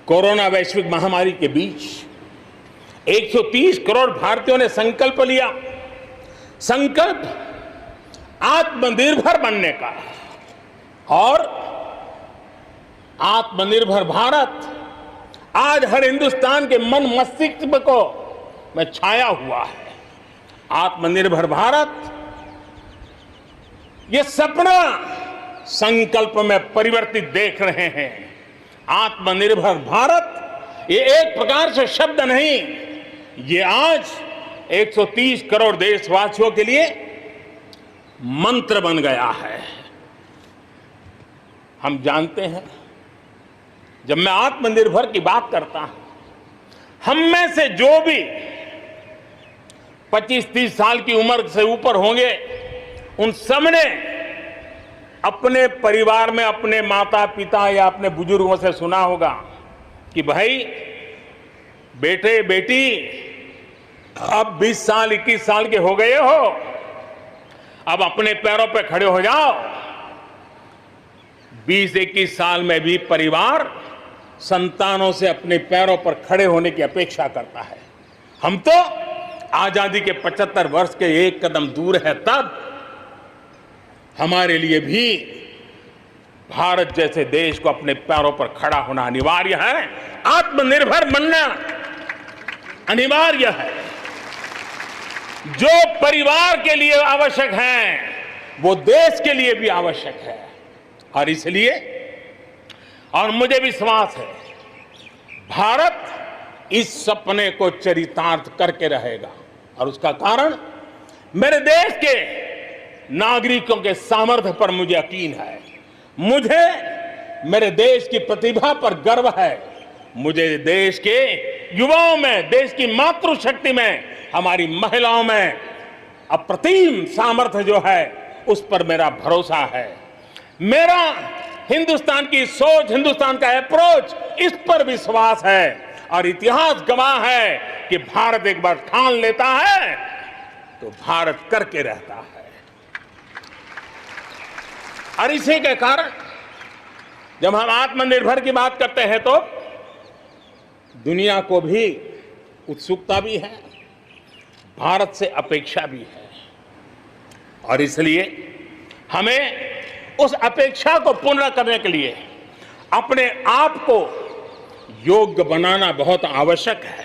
Corona वैश्विक महामारी के बीच 130 करोड़ भारतीयों ने संकल्प लिया, संकल्प आत्मनिर्भर बनने का। और आत्मनिर्भर भारत आज हर हिंदुस्तान के मन मस्तिष्क को में छाया हुआ है। आत्मनिर्भर भारत ये सपना संकल्प में परिवर्तित देख रहे हैं। आत्मनिर्भर भारत ये एक प्रकार से शब्द नहीं, ये आज 130 करोड़ देशवासियों के लिए मंत्र बन गया है। हम जानते हैं, जब मैं आत्मनिर्भर की बात करता हूं, हम में से जो भी 25-30 साल की उम्र से ऊपर होंगे, उन सबने अपने परिवार में अपने माता पिता या अपने बुजुर्गों से सुना होगा कि भाई बेटे बेटी अब 20 साल 21 साल के हो गए हो, अब अपने पैरों पे खड़े हो जाओ। 20-21 साल में भी परिवार संतानों से अपने पैरों पर खड़े होने की अपेक्षा करता है। हम तो आजादी के 75 वर्ष के एक कदम दूर है, तब हमारे लिए भी भारत जैसे देश को अपने पैरों पर खड़ा होना अनिवार्य है। आत्मनिर्भर बनना अनिवार्य है। जो परिवार के लिए आवश्यक है, वो देश के लिए भी आवश्यक है। और इसलिए, और मुझे विश्वास है, भारत इस सपने को चरितार्थ करके रहेगा। और उसका कारण मेरे देश के नागरिकों के सामर्थ्य पर मुझे यकीन है। मुझे मेरे देश की प्रतिभा पर गर्व है। मुझे देश के युवाओं में, देश की मातृशक्ति में, हमारी महिलाओं में अप्रतिम सामर्थ्य जो है, उस पर मेरा भरोसा है। मेरा हिंदुस्तान की सोच, हिंदुस्तान का अप्रोच, इस पर विश्वास है। और इतिहास गवाह है कि भारत एक बार ठान लेता है तो भारत करके रहता है। और इसी के कारण जब हम आत्मनिर्भर की बात करते हैं तो दुनिया को भी उत्सुकता भी है, भारत से अपेक्षा भी है। और इसलिए हमें उस अपेक्षा को पूर्ण करने के लिए अपने आप को योग्य बनाना बहुत आवश्यक है।